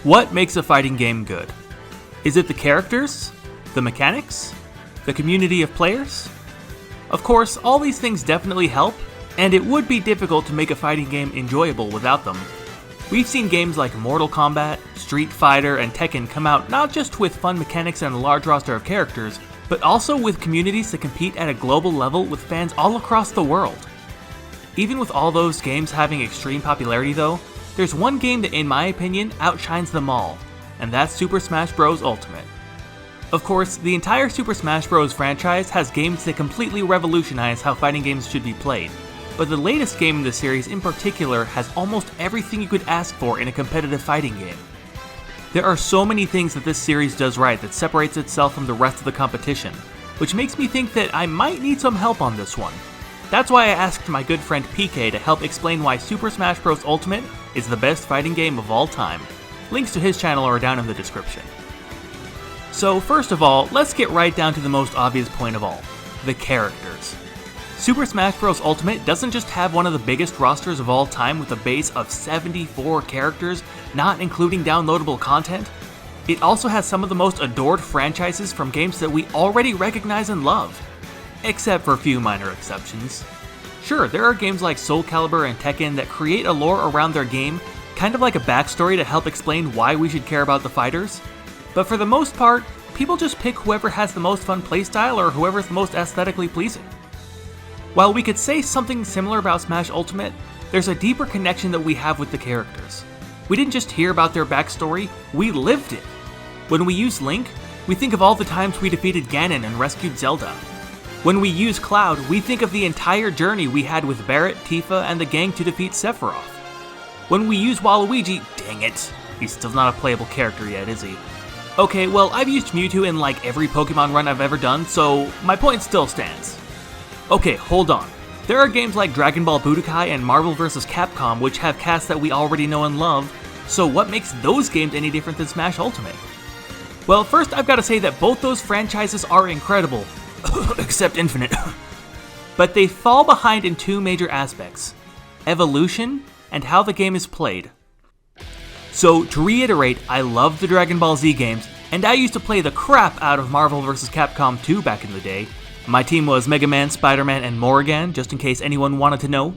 What makes a fighting game good? Is it the characters? The mechanics? The community of players? Of course, all these things definitely help, and it would be difficult to make a fighting game enjoyable without them. We've seen games like Mortal Kombat, Street Fighter, and Tekken come out not just with fun mechanics and a large roster of characters, but also with communities that compete at a global level with fans all across the world. Even with all those games having extreme popularity though, there's one game that in my opinion outshines them all, and that's Super Smash Bros. Ultimate. Of course, the entire Super Smash Bros. Franchise has games that completely revolutionize how fighting games should be played, but the latest game in the series in particular has almost everything you could ask for in a competitive fighting game. There are so many things that this series does right that separates itself from the rest of the competition, which makes me think that I might need some help on this one. That's why I asked my good friend PK to help explain why Super Smash Bros. Ultimate is the best fighting game of all time. Links to his channel are down in the description. So first of all, let's get right down to the most obvious point of all, the characters. Super Smash Bros. Ultimate doesn't just have one of the biggest rosters of all time with a base of 74 characters, not including downloadable content. It also has some of the most adored franchises from games that we already recognize and love. Except for a few minor exceptions. Sure, there are games like Soul Calibur and Tekken that create a lore around their game, kind of like a backstory to help explain why we should care about the fighters. But for the most part, people just pick whoever has the most fun playstyle or whoever's the most aesthetically pleasing. While we could say something similar about Smash Ultimate, there's a deeper connection that we have with the characters. We didn't just hear about their backstory, we lived it. When we use Link, we think of all the times we defeated Ganon and rescued Zelda. When we use Cloud, we think of the entire journey we had with Barret, Tifa, and the gang to defeat Sephiroth. When we use Waluigi, dang it, he's still not a playable character yet, is he? Okay, well, I've used Mewtwo in like every Pokemon run I've ever done, so my point still stands. Okay, hold on. There are games like Dragon Ball Budokai and Marvel vs. Capcom which have casts that we already know and love, so what makes those games any different than Smash Ultimate? Well, first I've got to say that both those franchises are incredible, except Infinite. But they fall behind in two major aspects: evolution and how the game is played. So, to reiterate, I love the Dragon Ball Z games, and I used to play the crap out of Marvel vs. Capcom 2 back in the day. My team was Mega Man, Spider-Man, and Morrigan, just in case anyone wanted to know.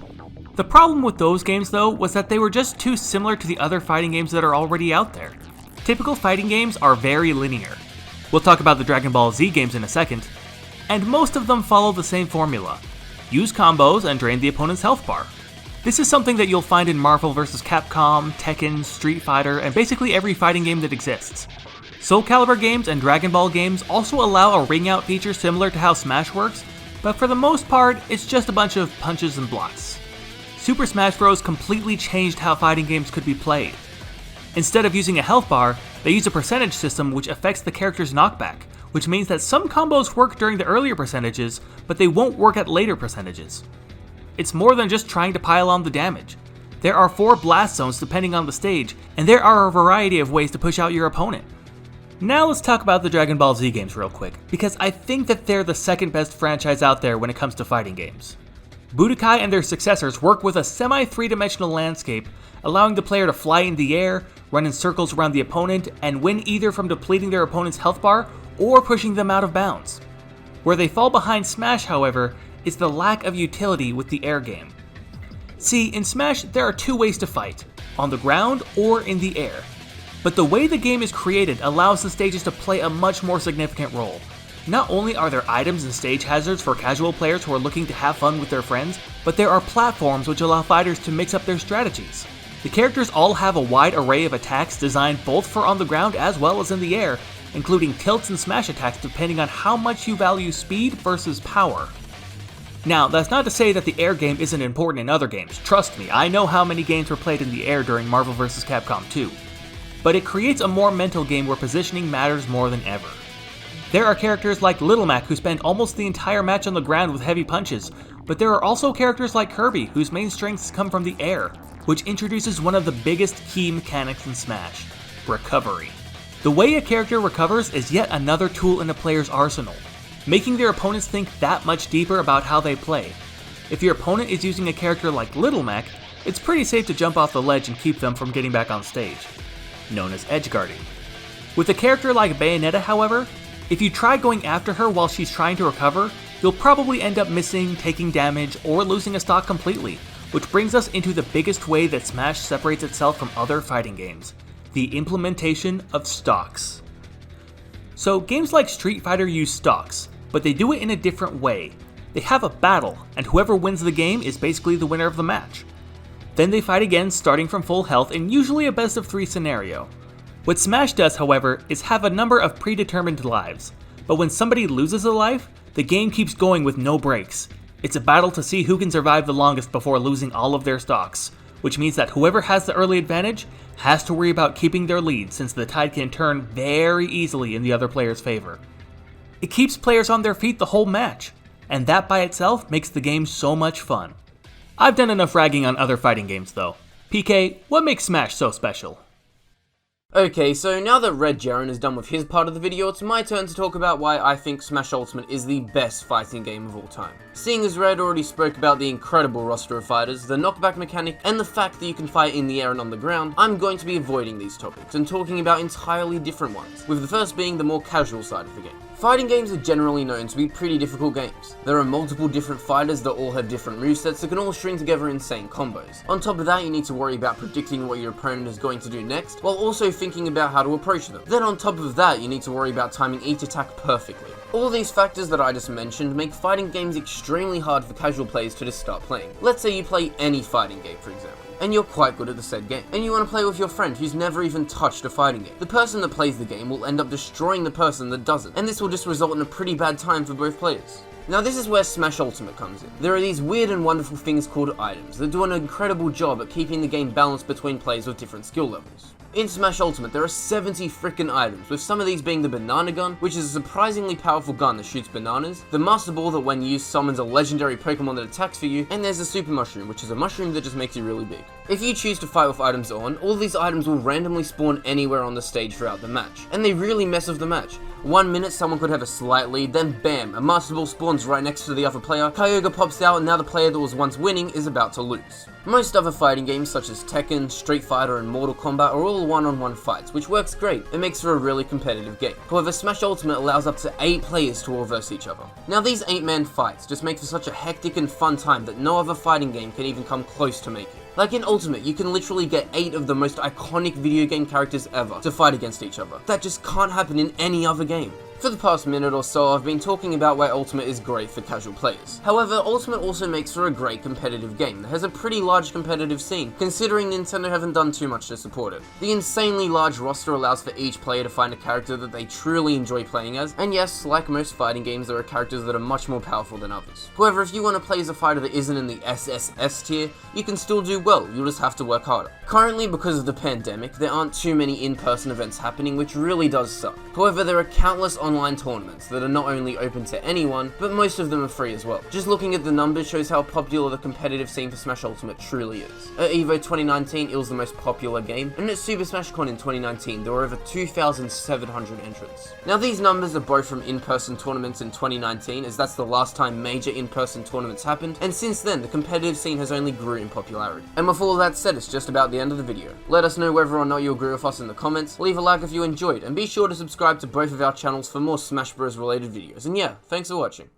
The problem with those games, though, was that they were just too similar to the other fighting games that are already out there. Typical fighting games are very linear. We'll talk about the Dragon Ball Z games in a second, and most of them follow the same formula. Use combos and drain the opponent's health bar. This is something that you'll find in Marvel vs. Capcom, Tekken, Street Fighter, and basically every fighting game that exists. Soul Calibur games and Dragon Ball games also allow a ring out feature similar to how Smash works, but for the most part, it's just a bunch of punches and blocks. Super Smash Bros. Completely changed how fighting games could be played. Instead of using a health bar, they use a percentage system which affects the character's knockback, which means that some combos work during the earlier percentages, but they won't work at later percentages. It's more than just trying to pile on the damage. There are 4 blast zones depending on the stage, and there are a variety of ways to push out your opponent. Now let's talk about the Dragon Ball Z games real quick, because I think that they're the second best franchise out there when it comes to fighting games. Budokai and their successors work with a semi-3-dimensional landscape, allowing the player to fly in the air, run in circles around the opponent, and win either from depleting their opponent's health bar or pushing them out of bounds. Where they fall behind Smash, however, is the lack of utility with the air game. See, in Smash, there are 2 ways to fight, on the ground or in the air. But the way the game is created allows the stages to play a much more significant role. Not only are there items and stage hazards for casual players who are looking to have fun with their friends, but there are platforms which allow fighters to mix up their strategies. The characters all have a wide array of attacks designed both for on the ground as well as in the air, including tilts and smash attacks depending on how much you value speed versus power. Now, that's not to say that the air game isn't important in other games. Trust me, I know how many games were played in the air during Marvel vs. Capcom 2. But it creates a more mental game where positioning matters more than ever. There are characters like Little Mac who spend almost the entire match on the ground with heavy punches, but there are also characters like Kirby whose main strengths come from the air, which introduces one of the biggest key mechanics in Smash: recovery. The way a character recovers is yet another tool in a player's arsenal, making their opponents think that much deeper about how they play. If your opponent is using a character like Little Mac, it's pretty safe to jump off the ledge and keep them from getting back on stage. known as edgeguarding. With a character like Bayonetta, however, if you try going after her while she's trying to recover, you'll probably end up missing, taking damage, or losing a stock completely, which brings us into the biggest way that Smash separates itself from other fighting games: the implementation of stocks. So games like Street Fighter use stocks, but they do it in a different way. They have a battle, and whoever wins the game is basically the winner of the match. Then they fight again starting from full health in usually a best of 3 scenario. What Smash does, however, is have a number of predetermined lives, but when somebody loses a life, the game keeps going with no breaks. It's a battle to see who can survive the longest before losing all of their stocks, which means that whoever has the early advantage has to worry about keeping their lead, since the tide can turn very easily in the other player's favor. It keeps players on their feet the whole match, and that by itself makes the game so much fun. I've done enough ragging on other fighting games though. PK, what makes Smash so special? Okay, so now that Red Jaren is done with his part of the video, it's my turn to talk about why I think Smash Ultimate is the best fighting game of all time. Seeing as Red already spoke about the incredible roster of fighters, the knockback mechanic, and the fact that you can fight in the air and on the ground, I'm going to be avoiding these topics and talking about entirely different ones, with the first being the more casual side of the game. Fighting games are generally known to be pretty difficult games. There are multiple different fighters that all have different movesets that can all string together insane combos. On top of that, you need to worry about predicting what your opponent is going to do next, while also thinking about how to approach them. Then on top of that, you need to worry about timing each attack perfectly. All these factors that I just mentioned make fighting games extremely hard for casual players to just start playing. Let's say you play any fighting game, for example, and you're quite good at the said game, and you want to play with your friend who's never even touched a fighting game. The person that plays the game will end up destroying the person that doesn't, and this will just result in a pretty bad time for both players. Now this is where Smash Ultimate comes in. There are these weird and wonderful things called items that do an incredible job at keeping the game balanced between players with different skill levels. In Smash Ultimate, there are 70 frickin' items, with some of these being the Banana Gun, which is a surprisingly powerful gun that shoots bananas, the Master Ball that when used summons a legendary Pokemon that attacks for you, and there's the Super Mushroom, which is a mushroom that just makes you really big. If you choose to fight with items on, all these items will randomly spawn anywhere on the stage throughout the match, and they really mess with the match. 1 minute someone could have a slight lead, then bam, a Master Ball spawns right next to the other player, Kyogre pops out, and now the player that was once winning is about to lose. Most other fighting games such as Tekken, Street Fighter, and Mortal Kombat are all one-on-one fights, which works great. It makes for a really competitive game. However, Smash Ultimate allows up to 8 players to all verse each other. Now these 8-man fights just make for such a hectic and fun time that no other fighting game can even come close to making. Like in Ultimate, you can literally get 8 of the most iconic video game characters ever to fight against each other. That just can't happen in any other game. For the past minute or so, I've been talking about why Ultimate is great for casual players. However, Ultimate also makes for a great competitive game that has a pretty large competitive scene, considering Nintendo haven't done too much to support it. The insanely large roster allows for each player to find a character that they truly enjoy playing as, and yes, like most fighting games, there are characters that are much more powerful than others. However, if you want to play as a fighter that isn't in the SSS tier, you can still do well, you'll just have to work harder. Currently, because of the pandemic, there aren't too many in-person events happening, which really does suck. However, there are countless online tournaments that are not only open to anyone, but most of them are free as well. Just looking at the numbers shows how popular the competitive scene for Smash Ultimate truly is. At EVO 2019, it was the most popular game, and at Super Smash Con in 2019, there were over 2,700 entrants. Now these numbers are both from in-person tournaments in 2019, as that's the last time major in-person tournaments happened, and since then, the competitive scene has only grew in popularity. And with all that said, it's just about the end of the video. Let us know whether or not you agree with us in the comments, leave a like if you enjoyed, and be sure to subscribe to both of our channels for more Smash Bros related videos. And yeah, thanks for watching.